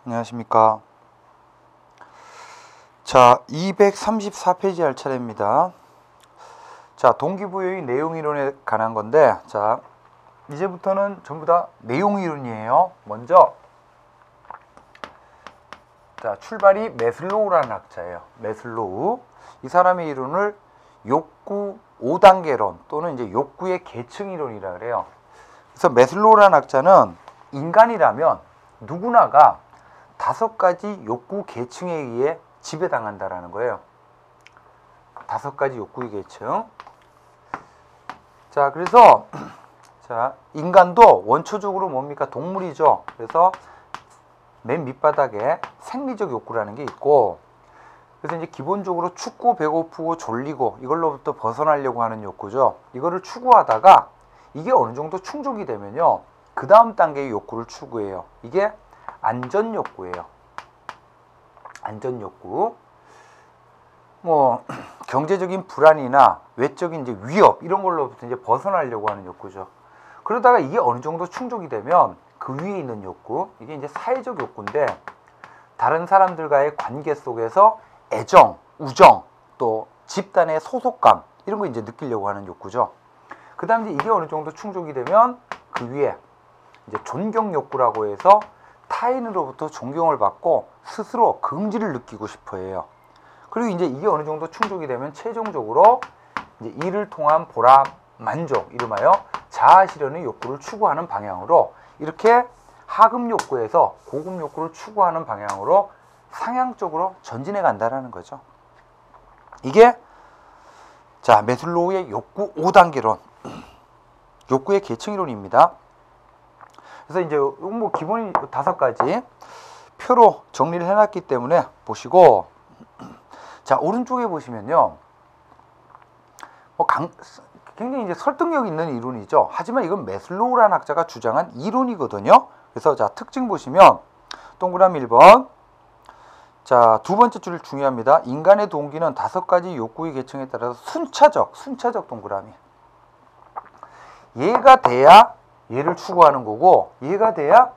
안녕하십니까. 자, 234페이지 할 차례입니다. 자, 동기부여의 내용이론에 관한 건데, 자, 이제부터는 전부 다 내용이론이에요. 먼저, 자, 출발이 매슬로우라는 학자예요. 매슬로우. 이 사람의 이론을 욕구 5단계론 또는 이제 욕구의 계층 이론이라 그래요. 그래서 매슬로우라는 학자는 인간이라면 누구나가 5가지 욕구 계층에 의해 지배당한다라는 거예요. 5가지 욕구의 계층. 자, 그래서 자, 인간도 원초적으로 뭡니까? 동물이죠. 그래서 맨 밑바닥에 생리적 욕구라는 게 있고, 그래서 이제 기본적으로 춥고 배고프고 졸리고 이걸로부터 벗어나려고 하는 욕구죠. 이거를 추구하다가 이게 어느 정도 충족이 되면요, 그 다음 단계의 욕구를 추구해요. 이게 안전 욕구예요. 안전 욕구. 뭐 경제적인 불안이나 외적인 이제 위협 이런 걸로부터 이제 벗어나려고 하는 욕구죠. 그러다가 이게 어느 정도 충족이 되면 그 위에 있는 욕구, 이게 이제 사회적 욕구인데, 다른 사람들과의 관계 속에서 애정, 우정, 또 집단의 소속감 이런 거 이제 느끼려고 하는 욕구죠. 그 다음에 이게 어느 정도 충족이 되면 그 위에 이제 존경 욕구라고 해서 타인으로부터 존경을 받고 스스로 긍지를 느끼고 싶어 해요. 그리고 이제 이게 어느 정도 충족이 되면 최종적으로 이제 이를 통한 보람, 만족, 이름하여 자아 실현의 욕구를 추구하는 방향으로, 이렇게 하급 욕구에서 고급 욕구를 추구하는 방향으로 상향적으로 전진해 간다라는 거죠. 이게 자, 매슬로우의 욕구 5단계론, 욕구의 계층 이론입니다. 그래서 이제 뭐 기본이 5가지 표로 정리를 해놨기 때문에 보시고, 자, 오른쪽에 보시면요, 굉장히 이제 설득력 있는 이론이죠. 하지만 이건 매슬로우라는 학자가 주장한 이론이거든요. 그래서 자, 특징 보시면 동그라미 1번. 자, 두 번째 줄 중요합니다. 인간의 동기는 5가지 욕구의 계층에 따라서 순차적 동그라미. 얘가 돼야 얘를 추구하는 거고, 얘가 돼야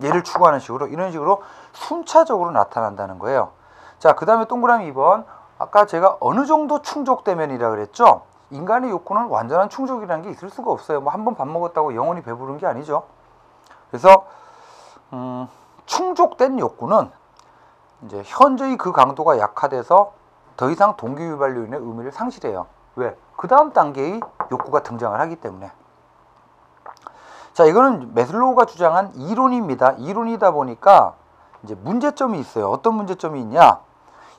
얘를 추구하는 식으로, 이런 식으로 순차적으로 나타난다는 거예요. 자, 그 다음에 동그라미 2번. 아까 제가 어느 정도 충족되면이라 그랬죠. 인간의 욕구는 완전한 충족이라는 게 있을 수가 없어요. 뭐 한 번 밥 먹었다고 영원히 배부른 게 아니죠. 그래서 충족된 욕구는 이제 현저히 그 강도가 약화돼서 더 이상 동기 유발로 인해 의미를 상실해요. 왜? 그 다음 단계의 욕구가 등장을 하기 때문에. 자, 이거는 매슬로우가 주장한 이론입니다. 이론이다 보니까 이제 문제점이 있어요. 어떤 문제점이 있냐?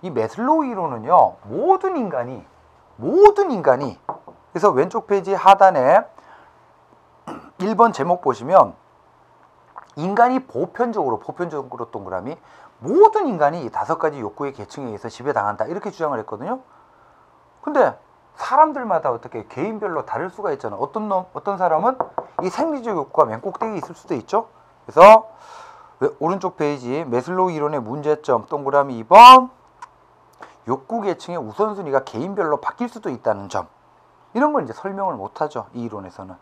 이 매슬로우 이론은요, 모든 인간이, 그래서 왼쪽 페이지 하단에 1번 제목 보시면 인간이 보편적으로 동그라미, 모든 인간이 이 5가지 욕구의 계층에 의해서 지배당한다, 이렇게 주장을 했거든요. 근데 사람들마다 어떻게 개인별로 다를 수가 있잖아. 어떤 사람은 이 생리적 욕구가 맨 꼭대기에 있을 수도 있죠. 그래서 오른쪽 페이지 매슬로우 이론의 문제점 동그라미 2번, 욕구 계층의 우선순위가 개인별로 바뀔 수도 있다는 점, 이런 걸 이제 설명을 못하죠, 이 이론에서는.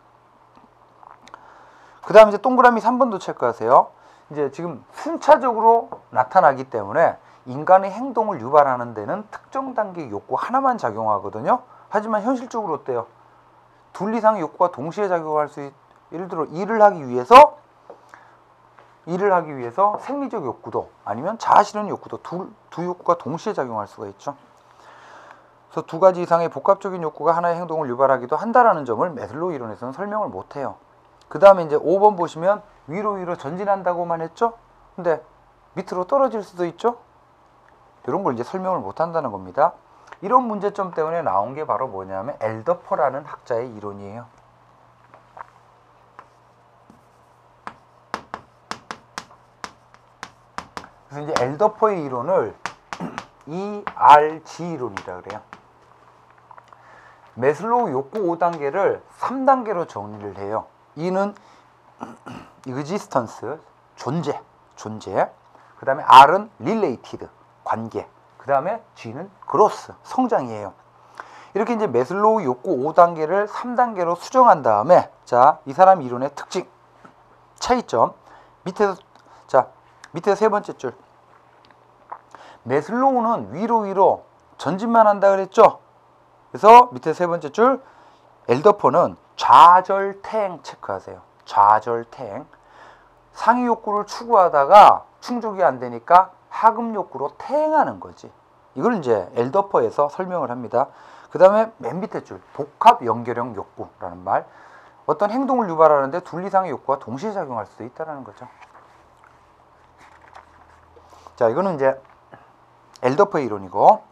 그 다음에 이제 동그라미 3번도 체크하세요. 이제 지금 순차적으로 나타나기 때문에 인간의 행동을 유발하는 데는 특정 단계의 욕구 하나만 작용하거든요. 하지만 현실적으로 어때요? 둘 이상의 욕구가 동시에 작용할 수 예를 들어 일을 하기 위해서 생리적 욕구도 아니면 자아 실현 욕구도 두 욕구가 동시에 작용할 수가 있죠. 그래서 2가지 이상의 복합적인 욕구가 하나의 행동을 유발하기도 한다라는 점을 매슬로우 이론에서는 설명을 못해요. 그 다음에 이제 5번 보시면 위로 전진한다고만 했죠. 근데 밑으로 떨어질 수도 있죠. 이런 걸 이제 설명을 못한다는 겁니다. 이런 문제점 때문에 나온 게 바로 뭐냐면 엘더퍼라는 학자의 이론이에요. 그래서 이제 엘더퍼의 이론을 ERG 이론이라 그래요. 매슬로우 욕구 5단계를 3단계로 정리를 해요. E는 existence, 존재. 그 다음에 R은 related, 관계. 그 다음에 G는 growth, 성장이에요. 이렇게 이제 매슬로우 욕구 5단계를 3단계로 수정한 다음에, 자, 이 사람 이론의 특징, 차이점, 밑에서, 자, 밑에 세 번째 줄. 매슬로우는 위로 전진만 한다 그랬죠? 그래서 밑에 세 번째 줄 엘더퍼는 좌절탱 체크하세요. 좌절탱. 상위 욕구를 추구하다가 충족이 안 되니까 하급 욕구로 탱하는 거지. 이걸 이제 엘더퍼에서 설명을 합니다. 그 다음에 맨 밑에 줄 복합 연결형 욕구라는 말. 어떤 행동을 유발하는데 둘 이상의 욕구가 동시에 작용할 수도 있다는 거죠. 자, 이거는 이제 엘더퍼의 이론이고,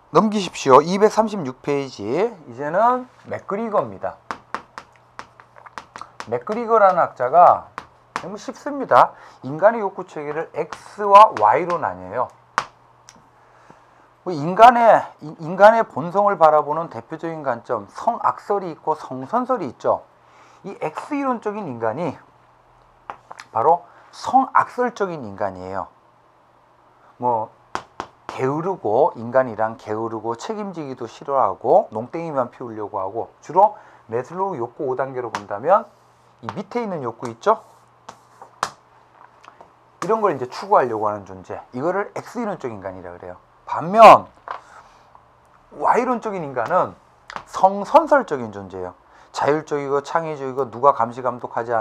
넘기십시오. 236페이지. 이제는 맥그리거입니다. 맥그리거라는 학자가 너무 쉽습니다. 인간의 욕구 체계를 X와 Y로 나뉘어요. 인간의 본성을 바라보는 대표적인 관점, 성악설이 있고 성선설이 있죠. 이 X이론적인 인간이 바로 성악설적인 인간이에요. 게으르고, 인간이란 게으르고 책임지기도 싫어하고 농땡이만 피우려고 하고, 주로 매슬로우 욕구 5단계로 본다면 이 밑에 있는 욕구 있죠? 이런 걸 이제 추구하려고 하는 존재. 이거를 X이론적 인간이라 그래요. 반면 Y론적인 인간은 성선설적인 존재예요. 자율적이고 창의적이고 누가 감시 감독하지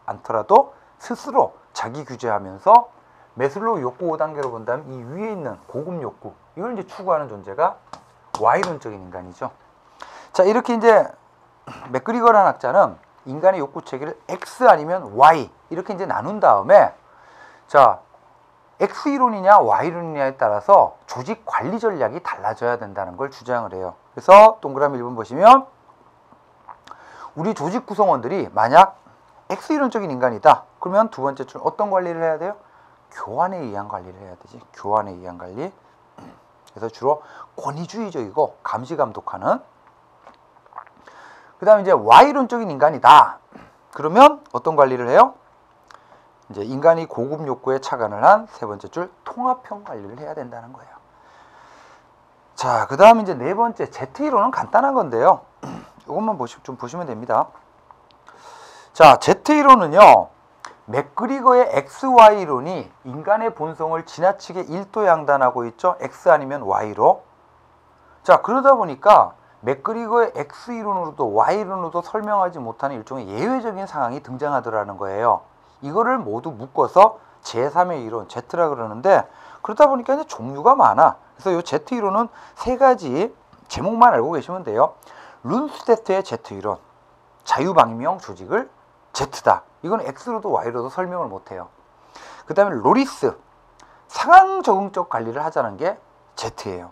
않더라도 스스로 자기 규제하면서 매슬로우 욕구 5단계로 본다면 이 위에 있는 고급 욕구, 이걸 이제 추구하는 존재가 Y론적인 인간이죠. 자, 이렇게 이제 맥그리거라는 학자는 인간의 욕구 체계를 X 아니면 Y 이렇게 이제 나눈 다음에, 자, X이론이냐 Y이론이냐에 따라서 조직 관리 전략이 달라져야 된다는 걸 주장을 해요. 그래서 동그라미 1번 보시면, 우리 조직 구성원들이 만약 X이론적인 인간이다. 그러면 두 번째 줄 어떤 관리를 해야 돼요? 교환에 의한 관리를 해야 되지. 교환에 의한 관리. 그래서 주로 권위주의적이고 감시 감독하는. 그 다음에 이제 Y론적인 인간이다. 그러면 어떤 관리를 해요? 이제 인간이 고급 욕구에 착안을 한 세 번째 줄 통합형 관리를 해야 된다는 거예요. 자, 그 다음 이제 네 번째 Z이론은 간단한 건데요. 이것만 좀 보시면 됩니다. 자, Z이론은요, 맥그리거의 XY론이 인간의 본성을 지나치게 일도양단하고 있죠. X 아니면 Y로. 자, 그러다 보니까 맥그리거의 X이론으로도 Y론으로도 설명하지 못하는 일종의 예외적인 상황이 등장하더라는 거예요. 이거를 모두 묶어서 제3의 이론, Z라 그러는데, 그러다 보니까 이제 종류가 많아. 그래서 이 Z이론은 세 가지 제목만 알고 계시면 돼요. 룬스테트의 Z이론, 자유방임형 조직을 Z다. 이건 X로도 Y로도 설명을 못해요. 그 다음에 로리스, 상황 적응적 관리를 하자는 게 Z예요.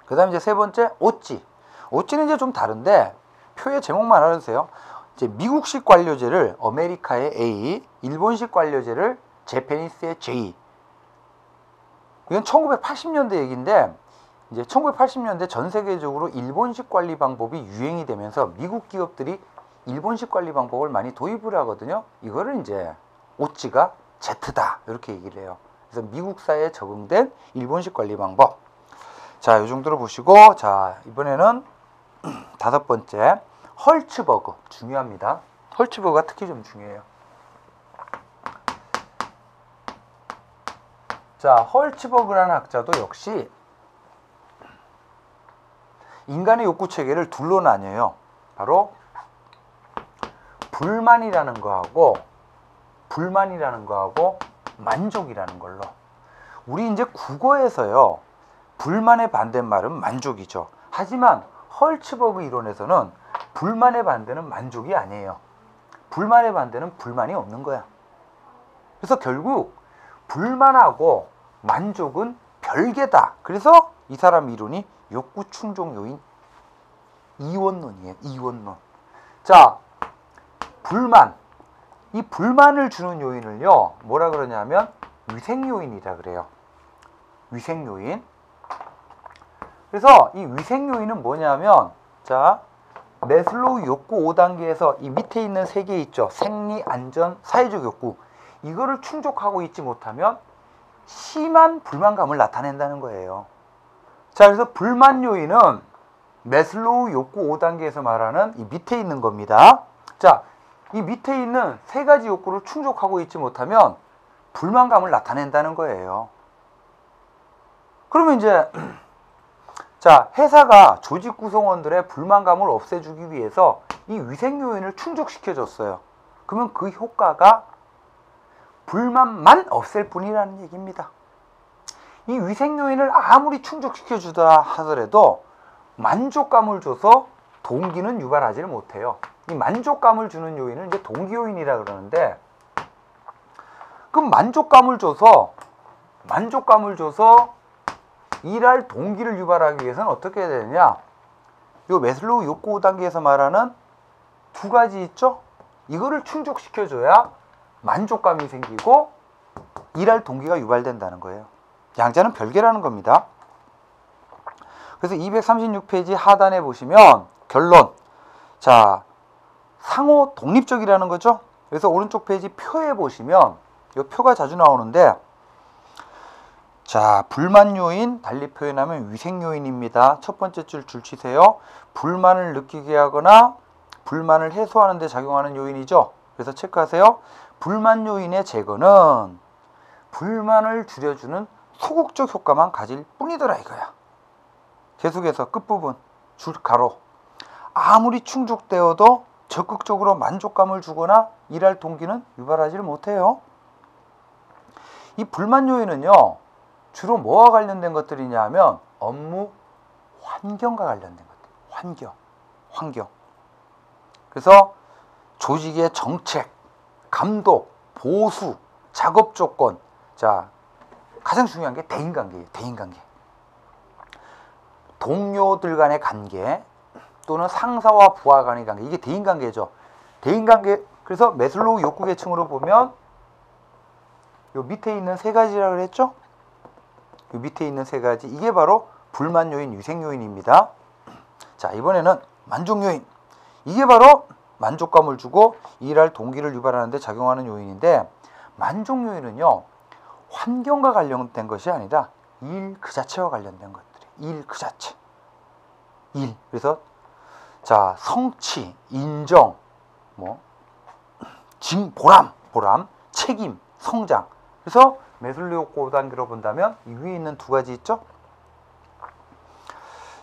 그 다음에 이제 세 번째 오찌. 오찌는 이제 좀 다른데 표의 제목만 알아주세요. 이제 미국식 관료제를 아메리카의 A, 일본식 관료제를 재패니스의 J. 이건 1980년대 얘기인데, 이제 1980년대 전 세계적으로 일본식 관리 방법이 유행이 되면서 미국 기업들이 일본식 관리 방법을 많이 도입을 하거든요. 이거를 이제 오찌가 Z다 이렇게 얘기를 해요. 그래서 미국 사회에 적응된 일본식 관리 방법. 자, 이 정도로 보시고, 자, 이번에는 다섯 번째 헐츠버그. 중요합니다. 헐츠버그가 특히 좀 중요해요. 자, 헐츠버그라는 학자도 역시 인간의 욕구 체계를 둘로 나뉘어요. 바로 불만이라는 거하고 만족이라는 걸로. 우리 이제 국어에서요, 불만의 반대말은 만족이죠. 하지만 헐츠버그 이론에서는 불만의 반대는 만족이 아니에요. 불만의 반대는 불만이 없는 거야. 그래서 결국 불만하고 만족은 별개다. 그래서 이 사람 이론이 욕구 충족 요인 이원론이에요. 이원론. 자, 불만. 이 불만을 주는 요인을요, 뭐라 그러냐면 위생 요인이라 그래요. 위생 요인. 그래서 이 위생 요인은 뭐냐면, 자, 매슬로우 욕구 5단계에서 이 밑에 있는 세 개 있죠. 생리, 안전, 사회적 욕구. 이거를 충족하고 있지 못하면 심한 불만감을 나타낸다는 거예요. 자, 그래서 불만 요인은 매슬로우 욕구 5단계에서 말하는 이 밑에 있는 겁니다. 자, 이 밑에 있는 세 가지 욕구를 충족하고 있지 못하면 불만감을 나타낸다는 거예요. 그러면 이제 자, 회사가 조직 구성원들의 불만감을 없애주기 위해서 이 위생 요인을 충족시켜줬어요. 그러면 그 효과가 불만만 없앨 뿐이라는 얘기입니다. 이 위생 요인을 아무리 충족시켜주다 하더라도 만족감을 줘서 동기는 유발하지를 못해요. 이 만족감을 주는 요인을 이제 동기 요인이라 그러는데, 그럼 만족감을 줘서 일할 동기를 유발하기 위해서는 어떻게 해야 되느냐? 요 매슬로우 욕구 5단계에서 말하는 두 가지 있죠? 이거를 충족시켜줘야 만족감이 생기고 일할 동기가 유발된다는 거예요. 양자는 별개라는 겁니다. 그래서 236페이지 하단에 보시면 결론. 자, 상호 독립적이라는 거죠. 그래서 오른쪽 페이지 표에 보시면 이 표가 자주 나오는데, 자, 불만 요인 달리 표현하면 위생 요인입니다. 첫 번째 줄 치세요. 불만을 느끼게 하거나 불만을 해소하는 데 작용하는 요인이죠. 그래서 체크하세요. 불만 요인의 제거는 불만을 줄여주는 소극적 효과만 가질 뿐이더라 이거야. 계속해서 끝부분 줄 가로. 아무리 충족되어도 적극적으로 만족감을 주거나 일할 동기는 유발하지를 못해요. 이 불만 요인은요, 주로 뭐와 관련된 것들이냐 하면 업무 환경과 관련된 것들. 환경. 그래서 조직의 정책, 감독, 보수, 작업 조건. 자, 가장 중요한 게 대인관계예요. 대인관계. 동료들 간의 관계 또는 상사와 부하 간의 관계. 이게 대인관계죠. 대인관계. 그래서 매슬로우 욕구 계층으로 보면 요 밑에 있는 세 가지라고 그랬죠? 요 밑에 있는 세 가지. 이게 바로 불만 요인, 위생 요인입니다. 자, 이번에는 만족 요인. 이게 바로 만족감을 주고 일할 동기를 유발하는 데 작용하는 요인인데, 만족 요인은요, 환경과 관련된 것이 아니라 일 그 자체와 관련된 것들이에요. 일 그 자체. 일. 그래서 자, 성취, 인정, 보람, 책임, 성장. 그래서 매슬로우 5단계로 본다면 이 위에 있는 두 가지 있죠?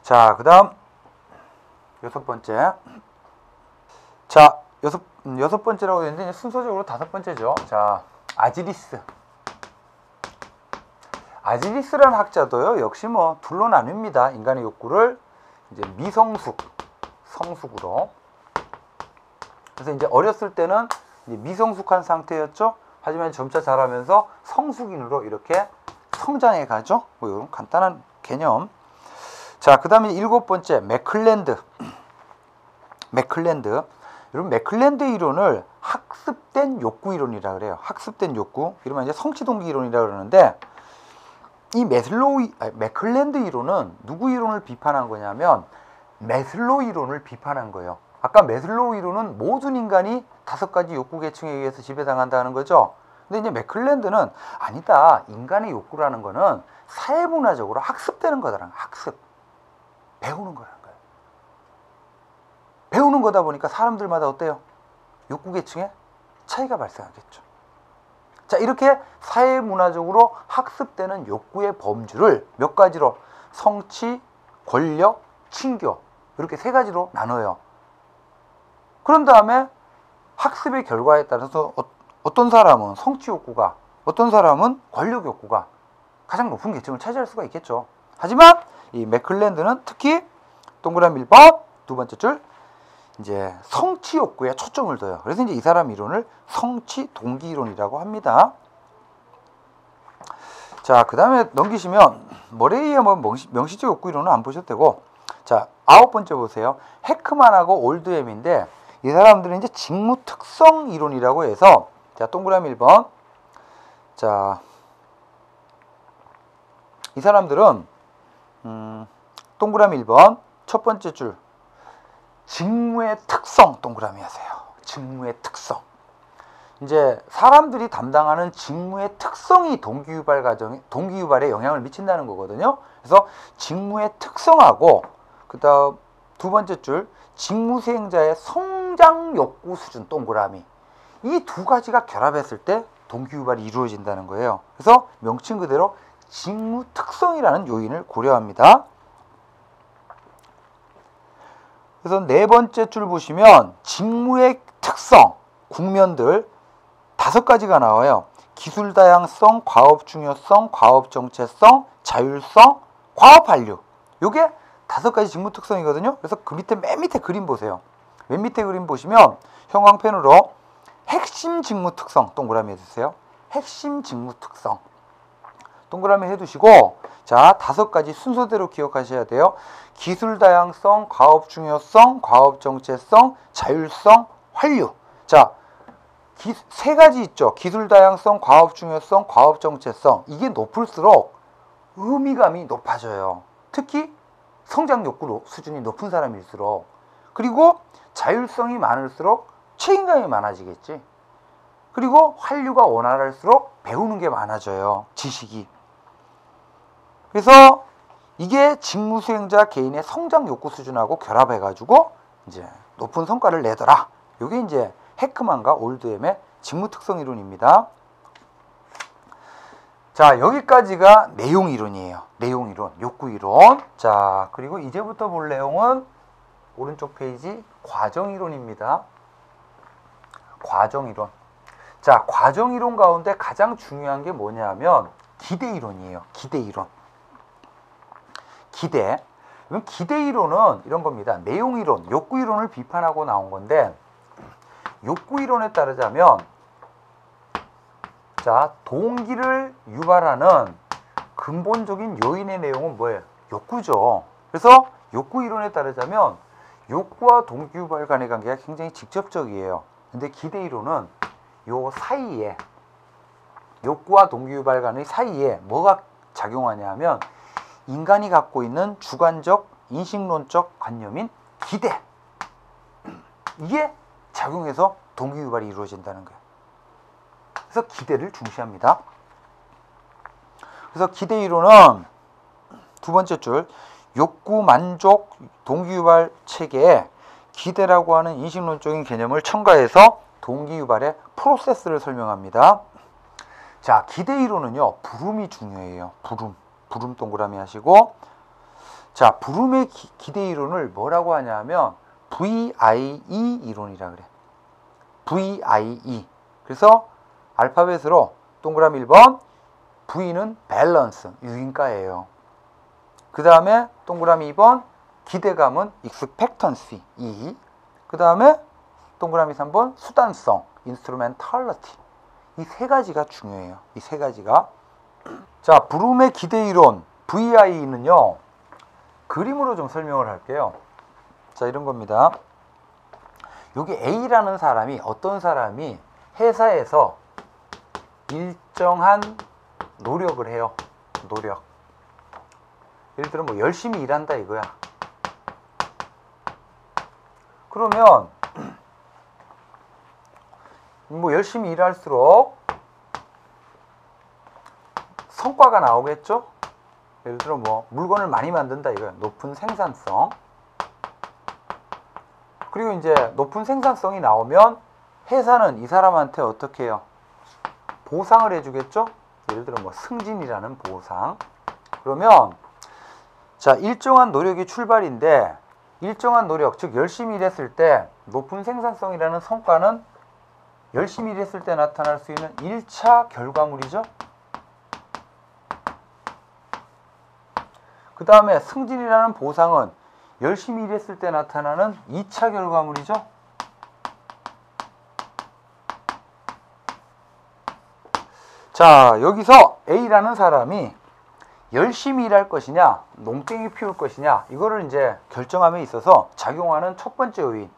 자, 그 다음 여섯 번째. 자, 여섯 번째라고 했는데 순서적으로 다섯 번째죠. 자, 아지리스라는 학자도요, 역시 둘로 나뉩니다. 인간의 욕구를 이제 미성숙, 성숙으로. 그래서 이제 어렸을 때는 이제 미성숙한 상태였죠. 하지만 점차 자라면서 성숙인으로 이렇게 성장해 가죠. 이런 간단한 개념. 자, 그 다음에 일곱 번째, 맥클랜드. 여러분, 맥클랜드 이론을 학습된 욕구 이론이라 그래요. 학습된 욕구. 이러면 이제 성취 동기 이론이라 그러는데, 이 맥클랜드 이론은 누구 이론을 비판한 거냐면 매슬로우 이론을 비판한 거예요. 아까 매슬로우 이론은 모든 인간이 다섯 가지 욕구 계층에 의해서 지배당한다는 거죠. 근데 이제 맥클랜드는 아니다. 인간의 욕구라는 거는 사회문화적으로 학습되는 거다라는 거예요. 학습. 배우는 거라는 거예요. 배우는 거다 보니까 사람들마다 어때요? 욕구 계층에 차이가 발생하겠죠. 자, 이렇게 사회문화적으로 학습되는 욕구의 범주를 몇 가지로 성취, 권력, 친교 이렇게 세 가지로 나눠요. 그런 다음에 학습의 결과에 따라서 어떤 사람은 성취 욕구가, 어떤 사람은 권력 욕구가 가장 높은 계층을 차지할 수가 있겠죠. 하지만 이 맥클랜드는 특히 동그라미 1번 두 번째 줄 이제 성취 욕구에 초점을 둬요. 그래서 이제 이 사람 이론을 성취 동기 이론이라고 합니다. 자, 그 다음에 넘기시면 머레이의 명시적 욕구 이론은 안 보셔도 되고, 자, 아홉 번째 보세요. 헤크만하고 올드햄인데 이 사람들은 이제 직무 특성 이론이라고 해서, 자, 동그라미 1번. 자, 이 사람들은 동그라미 1번 첫 번째 줄 직무의 특성 동그라미 하세요. 직무의 특성. 이제 사람들이 담당하는 직무의 특성이 동기유발에 영향을 미친다는 거거든요. 그래서 직무의 특성하고 그다음 두 번째 줄 직무 수행자의 성장 욕구 수준 동그라미. 이 두 가지가 결합했을 때 동기유발이 이루어진다는 거예요. 그래서 명칭 그대로 직무 특성이라는 요인을 고려합니다. 그래서 네 번째 줄 보시면 직무의 특성, 국면들 5가지가 나와요. 기술 다양성, 과업 중요성, 과업 정체성, 자율성, 과업 한류. 요게 5가지 직무 특성이거든요. 그래서 그 밑에 맨 밑에 그림 보세요. 맨 밑에 그림 보시면 형광펜으로 핵심 직무 특성 동그라미 해주세요. 핵심 직무 특성 동그라미 해두시고, 자, 5가지 순서대로 기억하셔야 돼요. 기술 다양성, 과업 중요성, 과업 정체성, 자율성, 환류. 자, 3가지 있죠. 기술 다양성, 과업 중요성, 과업 정체성. 이게 높을수록 의미감이 높아져요. 특히 성장 욕구 수준이 높은 사람일수록. 그리고 자율성이 많을수록 책임감이 많아지겠지. 그리고 환류가 원활할수록 배우는 게 많아져요. 지식이. 그래서 이게 직무 수행자 개인의 성장 욕구 수준하고 결합해가지고 이제 높은 성과를 내더라. 이게 이제 해크만과 올드햄의 직무 특성 이론입니다. 자, 여기까지가 내용 이론이에요. 내용 이론, 욕구 이론. 자, 그리고 이제부터 볼 내용은 오른쪽 페이지 과정 이론입니다. 과정 이론. 자, 과정 이론 가운데 가장 중요한 게 뭐냐 하면 기대 이론이에요. 기대 이론. 기대. 기대 이론은 이런 겁니다. 내용 이론, 욕구 이론을 비판하고 나온 건데, 욕구 이론에 따르자면, 자, 동기를 유발하는 근본적인 요인의 내용은 뭐예요? 욕구죠. 그래서 욕구 이론에 따르자면 욕구와 동기 유발 간의 관계가 굉장히 직접적이에요. 근데 기대 이론은 요 사이에, 욕구와 동기 유발 간의 사이에 뭐가 작용하냐 하면 인간이 갖고 있는 주관적 인식론적 관념인 기대, 이게 작용해서 동기 유발이 이루어진다는 거예요. 그래서 기대를 중시합니다. 그래서 기대 이론은 2번째 줄, 욕구 만족 동기 유발 체계에 기대라고 하는 인식론적인 개념을 첨가해서 동기 유발의 프로세스를 설명합니다. 자, 기대 이론은요, 부름이 중요해요. 부름 동그라미 하시고, 자, 부름의 기대 이론을 뭐라고 하냐면 VIE 이론이라 그래. VIE. 그래서 알파벳으로 동그라미 1번, V는 밸런스, 유인가예요. 그 다음에 동그라미 2번, 기대감은 expectancy, E. 그 다음에 동그라미 3번, 수단성, instrumentality. 이 3가지가 중요해요. 이 3가지가. 자, 부름의 기대 이론, VIE는요, 그림으로 좀 설명을 할게요. 자, 이런 겁니다. 여기 A라는 사람이, 어떤 사람이 회사에서 일정한 노력을 해요. 노력. 예를 들어 뭐 열심히 일한다 이거야. 그러면 뭐 열심히 일할수록 성과가 나오겠죠? 예를 들어 뭐 물건을 많이 만든다 이거야. 높은 생산성. 그리고 이제 높은 생산성이 나오면 회사는 이 사람한테 어떻게 해요? 보상을 해주겠죠? 예를 들어 뭐 승진이라는 보상. 그러면 자, 일정한 노력이 출발인데, 일정한 노력, 즉 열심히 일했을 때 높은 생산성이라는 성과는 열심히 일했을 때 나타날 수 있는 1차 결과물이죠. 그 다음에 승진이라는 보상은 열심히 일했을 때 나타나는 2차 결과물이죠. 자, 여기서 A라는 사람이 열심히 일할 것이냐, 농땡이 피울 것이냐, 이거를 이제 결정함에 있어서 작용하는 첫 번째 요인,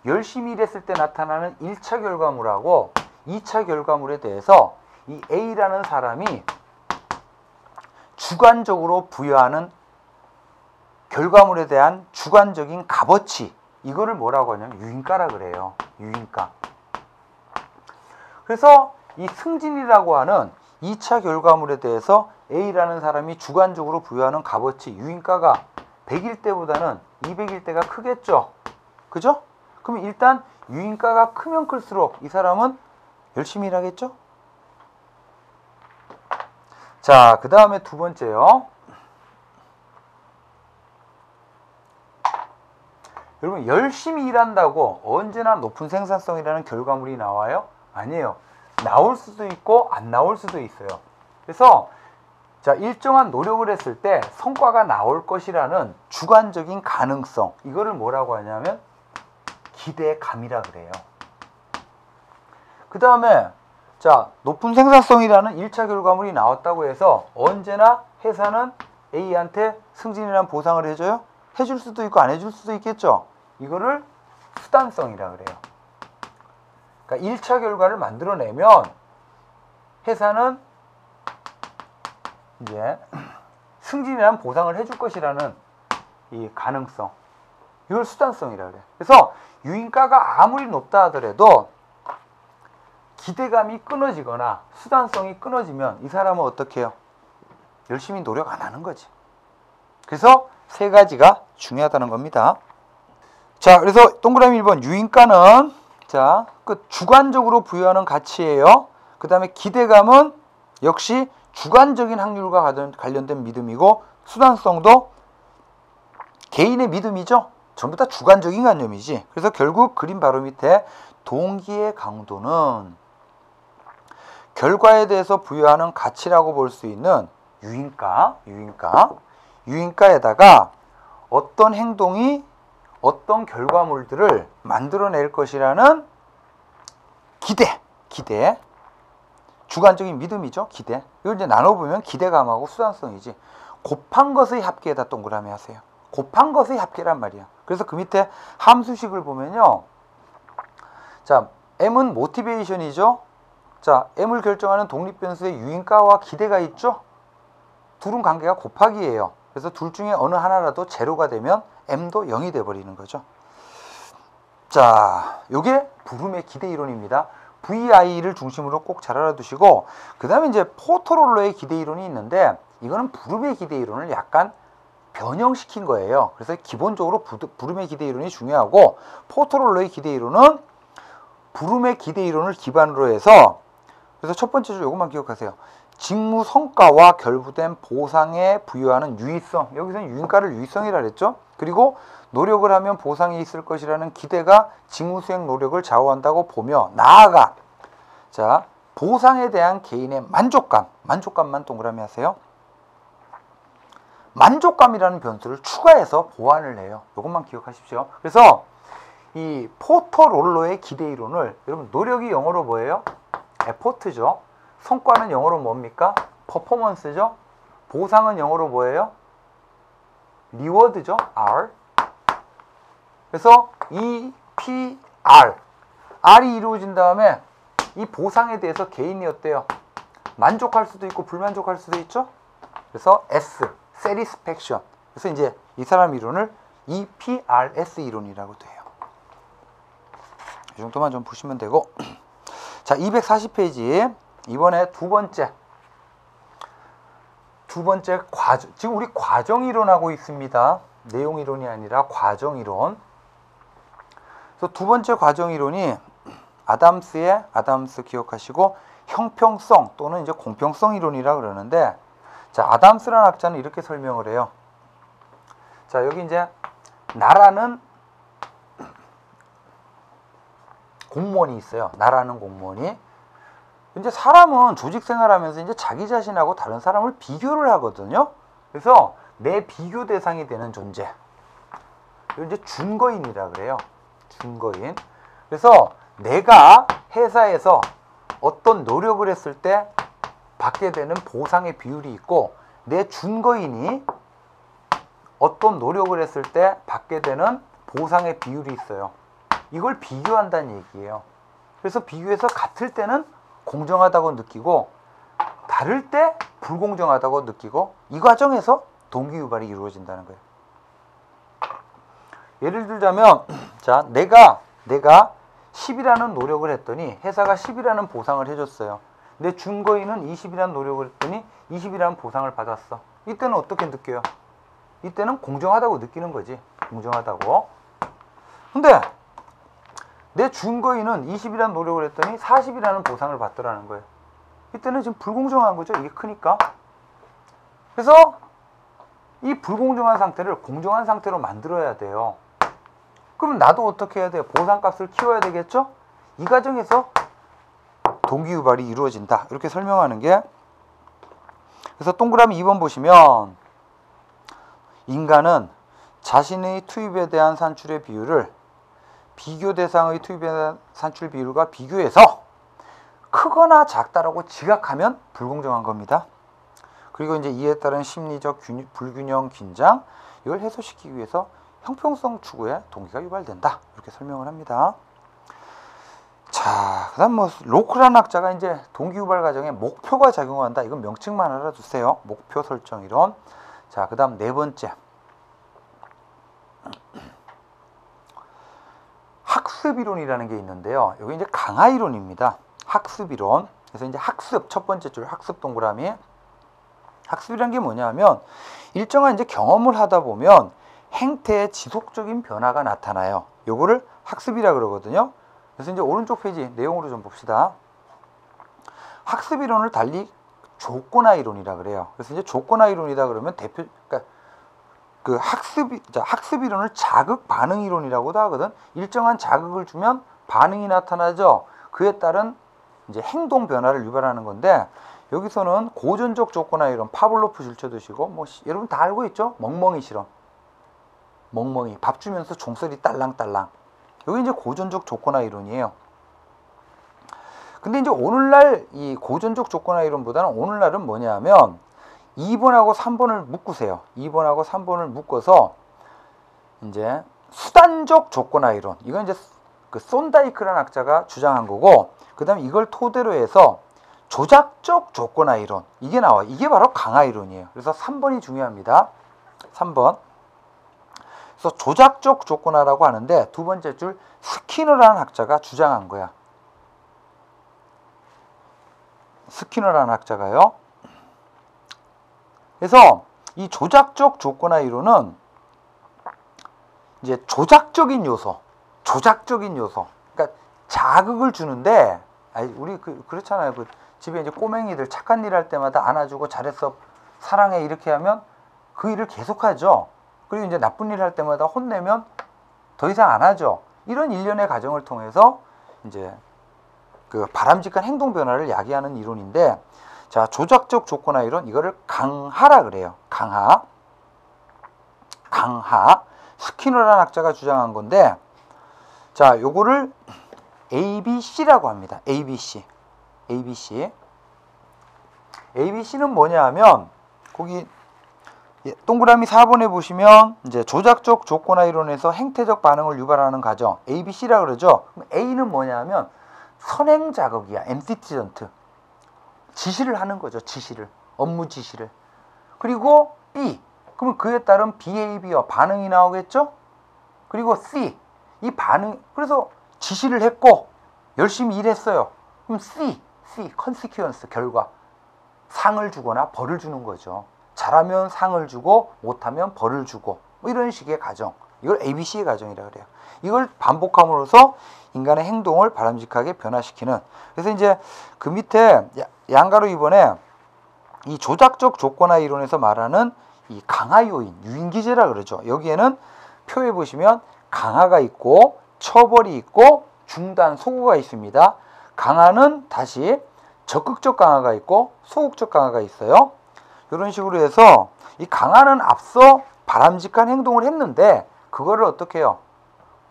열심히 일했을 때 나타나는 1차 결과물하고 2차 결과물에 대해서 이 A라는 사람이 주관적으로 부여하는 결과물에 대한 주관적인 값어치, 이거를 뭐라고 하냐면 유인가라 그래요. 유인가. 그래서 이 승진이라고 하는 2차 결과물에 대해서 A라는 사람이 주관적으로 부여하는 값어치, 유인가가 100일 때보다는 200일 때가 크겠죠. 그죠? 그럼 일단 유인가가 크면 클수록 이 사람은 열심히 일하겠죠? 자, 그 다음에 두 번째요. 여러분, 열심히 일한다고 언제나 높은 생산성이라는 결과물이 나와요? 아니에요. 나올 수도 있고 안 나올 수도 있어요. 그래서 자, 일정한 노력을 했을 때 성과가 나올 것이라는 주관적인 가능성, 이거를 뭐라고 하냐면 기대감이라 그래요. 그 다음에 자, 높은 생산성이라는 1차 결과물이 나왔다고 해서 언제나 회사는 A한테 승진이라는 보상을 해줘요? 해줄 수도 있고 안 해줄 수도 있겠죠. 이거를 수단성이라 그래요. 그러니까 1차 결과를 만들어내면 회사는 이제 승진이라는 보상을 해줄 것이라는 이 가능성, 이걸 수단성이라 그래요. 그래서 유인가가 아무리 높다 하더라도 기대감이 끊어지거나 수단성이 끊어지면 이 사람은 어떻게 해요? 열심히 노력 안 하는 거지. 그래서 세 가지가 중요하다는 겁니다. 자, 그래서 동그라미 1번 유인가는 자, 그 주관적으로 부여하는 가치예요. 그 다음에 기대감은 역시 주관적인 확률과 관련된 믿음이고, 수단성도 개인의 믿음이죠. 전부 다 주관적인 관념이지. 그래서 결국 그림 바로 밑에 동기의 강도는 결과에 대해서 부여하는 가치라고 볼 수 있는 유인가에다가 어떤 행동이 어떤 결과물들을 만들어낼 것이라는 기대, 주관적인 믿음이죠. 기대. 이걸 이제 나눠보면 기대감하고 수단성이지. 곱한 것의 합계에다 동그라미 하세요. 곱한 것의 합계란 말이야. 그래서 그 밑에 함수식을 보면요. 자, M은 모티베이션이죠. 자, M을 결정하는 독립변수의 유인가와 기대가 있죠. 둘은 관계가 곱하기예요. 그래서 둘 중에 어느 하나라도 제로가 되면 M도 0이 돼버리는 거죠. 자, 요게 부름의 기대 이론입니다. VI를 중심으로 꼭 잘 알아두시고, 그 다음에 이제 포토롤러의 기대 이론이 있는데, 이거는 부름의 기대 이론을 약간 변형시킨 거예요. 그래서 기본적으로 부름의 기대 이론이 중요하고, 포토롤러의 기대 이론은 부름의 기대 이론을 기반으로 해서, 그래서 첫 번째 줄 요것만 기억하세요. 직무 성과와 결부된 보상에 부여하는 유의성, 여기서는 유인가를 유의성이라 그랬죠. 그리고 노력을 하면 보상이 있을 것이라는 기대가 직무 수행 노력을 좌우한다고 보며, 나아가 자, 보상에 대한 개인의 만족감만 동그라미 하세요. 만족감이라는 변수를 추가해서 보완을 해요. 이것만 기억하십시오. 그래서 이 포터롤러의 기대 이론을, 여러분 노력이 영어로 뭐예요? 에포트죠. 성과는 영어로 뭡니까? 퍼포먼스죠. 보상은 영어로 뭐예요? 리워드죠. R. 그래서 EPR. R이 이루어진 다음에 이 보상에 대해서 개인이 어때요? 만족할 수도 있고 불만족할 수도 있죠. 그래서 S. Satisfaction. 그래서 이제 이 사람 이론을 EPRS 이론이라고 돼요. 이 정도만 좀 보시면 되고. 자, 240페이지. 이번에 두 번째 과정. 지금 우리 과정 이론하고 있습니다. 내용 이론이 아니라 과정 이론. 그래서 두 번째 과정 이론이 아담스 기억하시고 형평성 또는 이제 공평성 이론이라 그러는데, 자, 아담스라는 학자는 이렇게 설명을 해요. 자, 여기 이제 나라는 공무원이 있어요. 나라는 공무원이. 이제 사람은 조직 생활하면서 이제 자기 자신하고 다른 사람을 비교를 하거든요. 그래서 내 비교 대상이 되는 존재. 이걸 이제 준거인이라 그래요. 준거인. 그래서 내가 회사에서 어떤 노력을 했을 때 받게 되는 보상의 비율이 있고, 내 준거인이 어떤 노력을 했을 때 받게 되는 보상의 비율이 있어요. 이걸 비교한다는 얘기예요. 그래서 비교해서 같을 때는 공정하다고 느끼고 다를 때 불공정하다고 느끼고, 이 과정에서 동기유발이 이루어진다는 거예요. 예를 들자면, 자, 내가 10이라는 노력을 했더니 회사가 10이라는 보상을 해줬어요. 내 준거인은 20이라는 노력을 했더니 20이라는 보상을 받았어. 이때는 어떻게 느껴요? 이때는 공정하다고 느끼는 거지. 공정하다고. 근데 내 준거인은 20이라는 노력을 했더니 40이라는 보상을 받더라는 거예요. 이때는 지금 불공정한 거죠. 이게 크니까. 그래서 이 불공정한 상태를 공정한 상태로 만들어야 돼요. 그럼 나도 어떻게 해야 돼요? 보상값을 키워야 되겠죠? 이 과정에서 동기유발이 이루어진다. 이렇게 설명하는 게, 그래서 동그라미 2번 보시면 인간은 자신의 투입에 대한 산출의 비율을 비교 대상의 투입에 대한 산출 비율과 비교해서 크거나 작다라고 지각하면 불공정한 겁니다. 그리고 이제 이에 따른 심리적 불균형, 긴장, 이걸 해소시키기 위해서 형평성 추구에 동기가 유발된다. 이렇게 설명을 합니다. 자, 그다음 뭐 로크라는 학자가 이제 동기 유발 과정에 목표가 작용한다. 이건 명칭만 알아두세요. 목표 설정 이론. 자, 그다음 네 번째. 학습 이론이라는 게 있는데요. 여기 이제 강화 이론입니다. 학습 이론. 그래서 이제 학습 첫 번째 줄 학습 동그라미. 학습이란 게 뭐냐면 일정한 이제 경험을 하다 보면 행태의 지속적인 변화가 나타나요. 요거를 학습이라 그러거든요. 그래서 이제 오른쪽 페이지 내용으로 좀 봅시다. 학습 이론을 달리 조건화 이론이라 그래요. 그래서 이제 조건화 이론이다 그러면 그러니까 그 학습 이론을 자극 반응 이론이라고도 하거든. 일정한 자극을 주면 반응이 나타나죠. 그에 따른 이제 행동 변화를 유발하는 건데, 여기서는 고전적 조건화 이론, 파블로프 줄쳐 드시고 뭐 여러분 다 알고 있죠? 멍멍이 실험. 멍멍이 밥 주면서 종소리 딸랑딸랑. 여기 이제 고전적 조건화 이론이에요. 근데 이제 오늘날 이 고전적 조건화 이론보다는 오늘날은 뭐냐면 2번하고 3번을 묶으세요. 2번하고 3번을 묶어서 이제 수단적 조건화 이론. 이건 이제 그 손다이크라는 학자가 주장한 거고, 그다음에 이걸 토대로 해서 조작적 조건화 이론. 이게 나와요. 이게 바로 강화 이론이에요. 그래서 3번이 중요합니다. 3번. 그래서 조작적 조건화라고 하는데 두 번째 줄 스키너라는 학자가 주장한 거야. 스키너라는 학자가요. 그래서 이 조작적 조건화 이론은 이제 조작적인 요소. 그러니까 자극을 주는데, 우리 그렇잖아요. 그 집에 이제 꼬맹이들 착한 일 할 때마다 안아주고 잘했어, 사랑해 이렇게 하면 그 일을 계속하죠. 그리고 이제 나쁜 일 할 때마다 혼내면 더 이상 안 하죠. 이런 일련의 과정을 통해서 이제 그 바람직한 행동 변화를 야기하는 이론인데, 자, 조작적 조건화 이론, 이거를 강하라 그래요. 강하. 스키너라는 학자가 주장한 건데, 자, 요거를 ABC라고 합니다. ABC는 뭐냐 하면, 거기 동그라미 4번에 보시면 이제 조작적 조건화 이론에서 행태적 반응을 유발하는 과정, ABC라 그러죠. 그럼 A는 뭐냐 하면 선행 자극이야. 엔티티전트. 지시를 하는 거죠. 업무 지시를. 그리고 B, 그러면 그에 따른 behavior, 반응이 나오겠죠. 그리고 C, 이 반응, 그래서 지시를 했고 열심히 일했어요. 그럼 C, consequence, 결과. 상을 주거나 벌을 주는 거죠. 잘하면 상을 주고 못하면 벌을 주고, 뭐 이런 식의 과정. 이걸 ABC의 과정이라고 그래요. 이걸 반복함으로써 인간의 행동을 바람직하게 변화시키는. 그래서 이제 그 밑에 양가로 이번에 이 조작적 조건화 이론에서 말하는 이 강화 요인, 유인기제라 그러죠. 여기에는 표에 보시면 강화가 있고 처벌이 있고 중단, 소구가 있습니다. 강화는 다시 적극적 강화가 있고 소극적 강화가 있어요. 이런 식으로 해서 이 강화는 앞서 바람직한 행동을 했는데 그거를 어떻게 해요?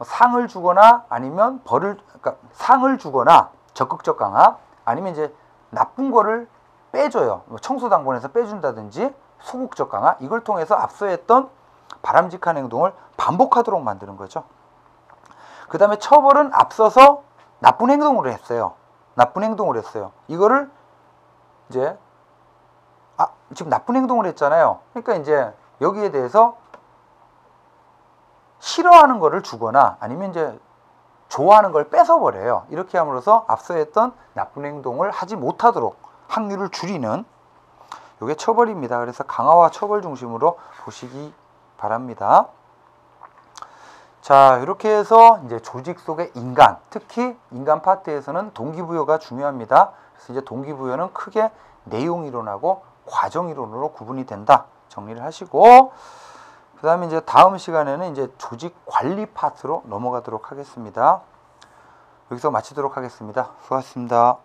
상을 주거나 아니면 그러니까 상을 주거나 적극적 강화, 아니면 이제 나쁜 거를 빼줘요. 청소당번에서 빼준다든지 소극적 강화, 이걸 통해서 앞서 했던 바람직한 행동을 반복하도록 만드는 거죠. 그 다음에 처벌은 앞서서 나쁜 행동을 했어요. 이거를 이제 지금 나쁜 행동을 했잖아요. 그러니까 이제 여기에 대해서 싫어하는 거를 주거나 아니면 이제 좋아하는 걸 뺏어버려요. 이렇게 함으로써 앞서 했던 나쁜 행동을 하지 못하도록 확률을 줄이는, 이게 처벌입니다. 그래서 강화와 처벌 중심으로 보시기 바랍니다. 자, 이렇게 해서 이제 조직 속의 인간, 특히 인간 파트에서는 동기부여가 중요합니다. 그래서 이제 동기부여는 크게 내용 이론하고 과정 이론으로 구분이 된다. 정리를 하시고, 그 다음에 이제 다음 시간에는 이제 조직 관리 파트로 넘어가도록 하겠습니다. 여기서 마치도록 하겠습니다. 수고하셨습니다.